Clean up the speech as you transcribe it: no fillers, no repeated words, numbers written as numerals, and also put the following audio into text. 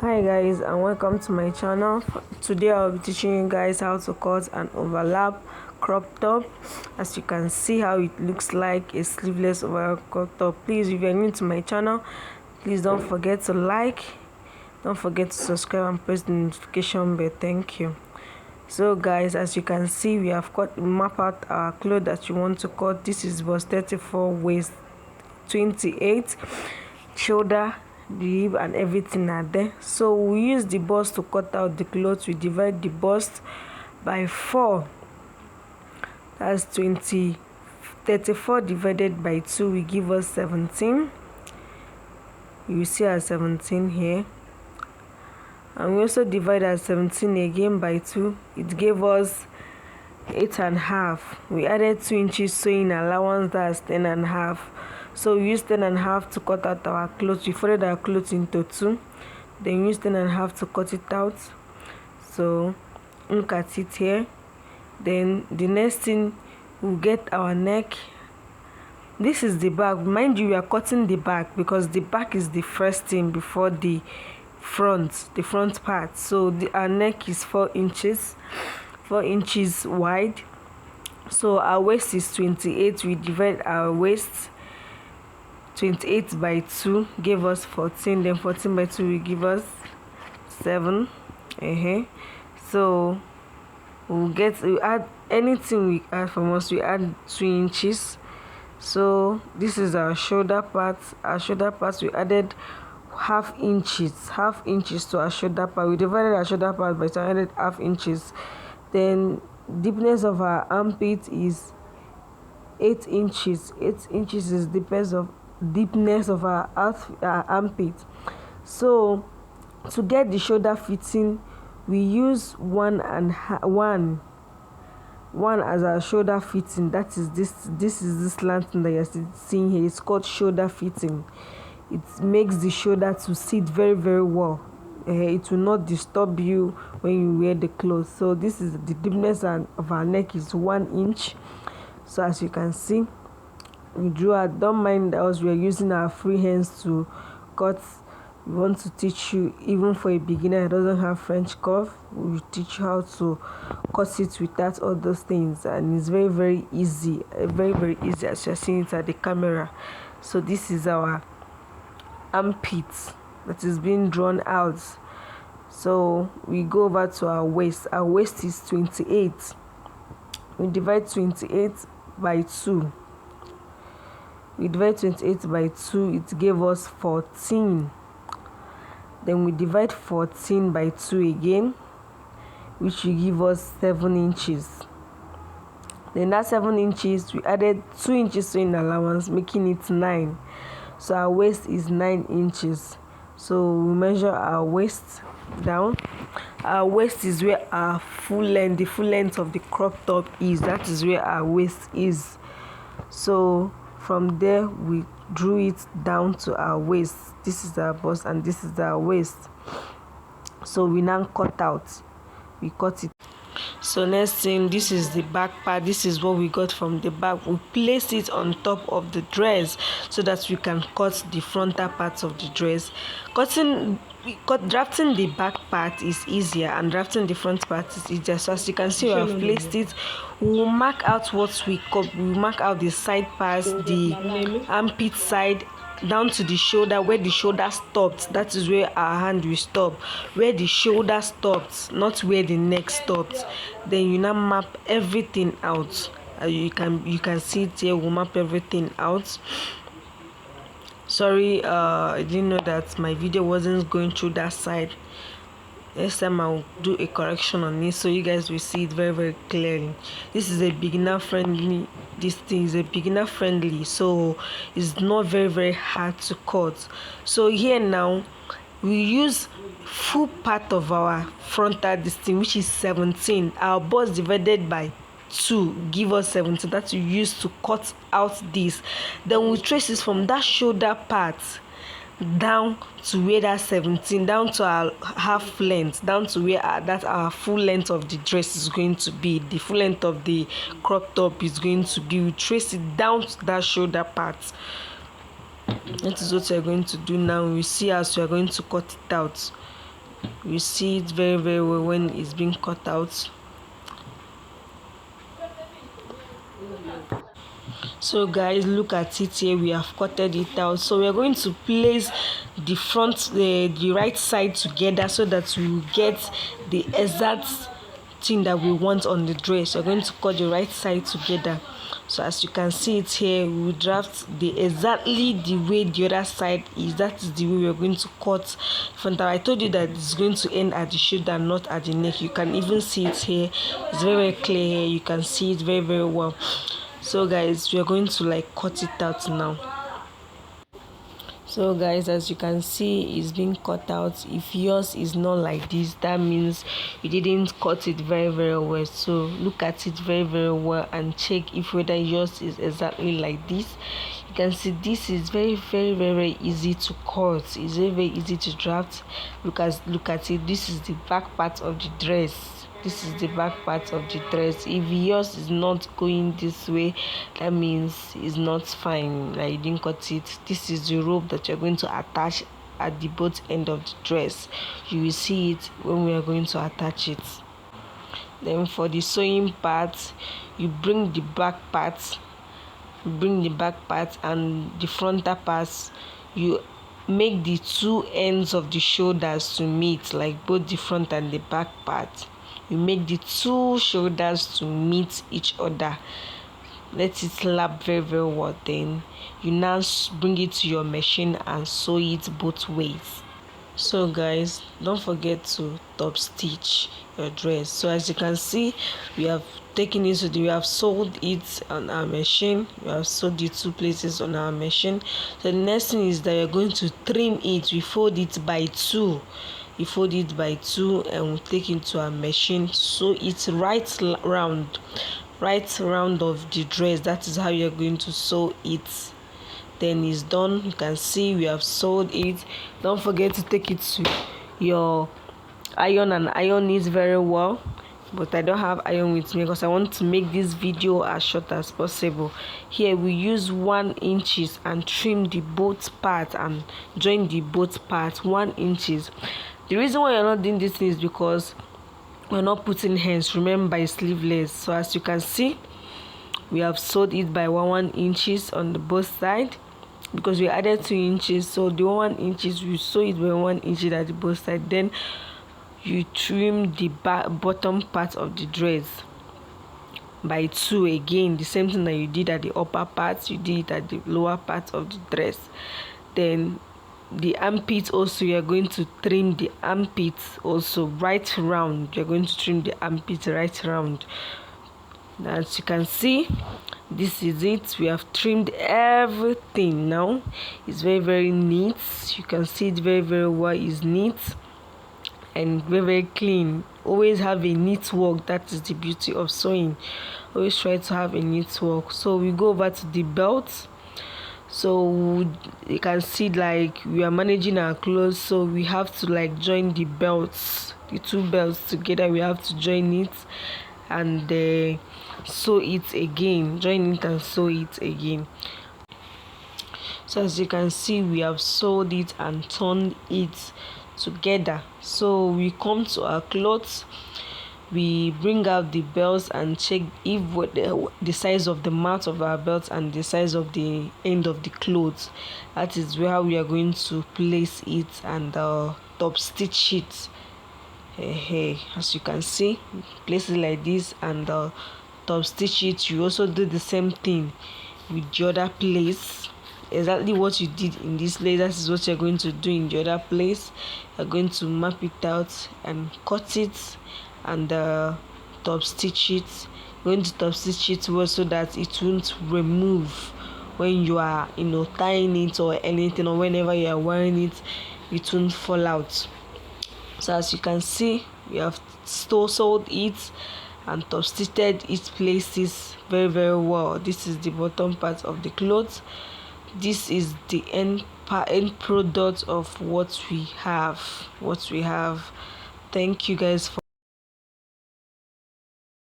Hi guys, and welcome to my channel. Today I'll be teaching you guys how to cut an overlap crop top. As you can see how it looks like a sleeveless overlap crop top. Please, if you're new to my channel, please don't forget to like, don't forget to subscribe and press the notification bell. Thank you. So guys, as you can see, we have map out our cloth that you want to cut. This is bust 34, waist 28, shoulder, the hip and everything are there. So we use the bust to cut out the cloth. We divide the bust by 4. That's 20. 34 divided by 2 will give us 17. You see our 17 here. And we also divide our 17 again by 2. It gave us 8.5. We added 2 inches sewing allowance, that's 10.5. So we use 10.5 to cut out our clothes. We folded our clothes into 2. Then use 10.5 to cut it out. So look at it here. Then the next thing, we'll get our neck. This is the back. Mind you, we are cutting the back because the back is the first thing before the front part. So our neck is 4 inches wide. So our waist is 28. We divide our waist 28 by 2 gave us 14. Then 14 by 2 will give us 7. So we add anything we add from us, we add 2 inches. So this is our shoulder part. Our shoulder part, we added half inches to our shoulder part. We divided our shoulder part by 2 and added half inches. Then deepness of our armpit is 8 inches. 8 inches is the deepness of our armpit. So to get the shoulder fitting, we use 1 as our shoulder fitting. That is this is this slanting that you're seeing here. It's called shoulder fitting. It makes the shoulder to sit very, very well. It will not disturb you when you wear the clothes. So this is the deepness of our neck is 1 inch. So as you can see, we drew out. Don't mind us, we are using our free hands to cut. We want to teach you, even for a beginner that doesn't have French curve, we will teach you how to cut it without all those things, and it's very, very easy, very, very easy as you're seeing it at the camera. So this is our armpit that is being drawn out. So we go over to our waist. Our waist is 28. We divide 28 by 2. We divide 28 by 2, it gave us 14. Then we divide 14 by 2 again, which will give us 7 inches. Then that 7 inches, we added 2 inches sewing allowance, making it 9. So our waist is 9 inches. So we measure our waist down. Our waist is where our the full length of the crop top is. That is where our waist is. So from there we drew it down to our waist. This is our bust and this is our waist. So we now cut out. We cut it. So next thing, this is the back part. This is what we got from the back. We place it on top of the dress so that we can cut the frontal parts of the dress. Drafting the back part is easier and drafting the front part is easier. So as you can see, we have placed it. We'll mark out what we cut. We'll mark out the side parts, the armpit side, down to the shoulder, where the shoulder stopped. That is where our hand will stop, where the shoulder stopped, not where the neck stopped. Then you now map everything out. You can see it here. We'll map everything out. Sorry, I didn't know that my video wasn't going through that side. Next time I'll do a correction on it so you guys will see it very, very clearly. This is a beginner friendly. This thing is a beginner friendly, so it's not very, very hard to cut. So here now we use full part of our frontal thing, which is 17. Our bust divided by 2 give us 17. That we use to cut out this. Then we trace it from that shoulder part down to where that 17, down to our half length, down to where our full length of the dress is going to be, the full length of the crop top is going to be. We trace it down to that shoulder part. That is what we are going to do now. We see as we are going to cut it out. You see it very very well when it's being cut out. So guys, look at it here. We have cutted it out. So we are going to place the front, the right side together so that we will get the exact thing that we want on the dress. We're going to cut the right side together. So as you can see it here, we will draft the exactly the way the other side is. That is the way we're going to cut front. I told you that it's going to end at the shoulder, not at the neck. You can even see it here. It's very very clear here. You can see it very very well. So guys, we are going to like cut it out now. So guys, as you can see, it's being cut out. If yours is not like this, that means you didn't cut it very very well. So look at it very very well and check if whether yours is exactly like this. You can see this is very very very easy to cut. It's very very easy to draft. Look at it. This is the back part of the dress. This is the back part of the dress. If yours is not going this way, that means it's not fine, like you didn't cut it. This is the rope that you're going to attach at the both end of the dress. You will see it when we are going to attach it. Then for the sewing part, you bring the back part, and the frontal parts. You make the two ends of the shoulders to meet, like both the front and the back part. You make the two shoulders to meet each other. Let it lap very very well. Then you now bring it to your machine and sew it both ways. So guys, don't forget to top stitch your dress. So as you can see, we have taken it we have sewed it on our machine. We have sewed the two places on our machine. So the next thing is that you're going to trim it. We fold it by two. You fold it by two and we take it to our machine. So it's right round of the dress. That is how you're going to sew it. Then it's done. You can see we have sewed it. Don't forget to take it to your iron and iron it very well. But I don't have iron with me because I want to make this video as short as possible. Here we use 1 inch and trim the both parts and join the both parts 1 inch. The reason why you're not doing this is because we're not putting hands. Remember, it's sleeveless. So as you can see, we have sewed it by 1 inch on the both side because we added 2 inches. So the 1 inch we sew it by 1 inch at the both side. Then you trim the bottom part of the dress by 2 again. The same thing that you did at the upper part, you did it at the lower part of the dress. Then the armpit also, you are going to trim the armpit also right round. You're going to trim the armpit right round. As you can see, this is it. We have trimmed everything. Now it's very very neat. You can see it very very well. It's neat and very very clean. Always have a neat work. That is the beauty of sewing. Always try to have a neat work. So we go over to the belt. So you can see like we are managing our clothes, so we have to like join the belts, the two belts together. We have to join it and sew it again, join it and sew it again. So as you can see, we have sewed it and turned it together. So we come to our clothes, we bring out the belts and check if the size of the mouth of our belt and the size of the end of the clothes. That is where we are going to place it and top stitch it. As you can see, place it like this and top stitch it. You also do the same thing with the other place. Exactly what you did in this place, that is what you're going to do in the other place. You're going to map it out and cut it and top stitch it. You're going to top stitch it well so that it won't remove when you are tying it or anything, or whenever you are wearing it, it won't fall out. So as you can see, we have sewed it and top stitched its places very very well. This is the bottom part of the clothes. This is the end product of what we have. Thank you guys for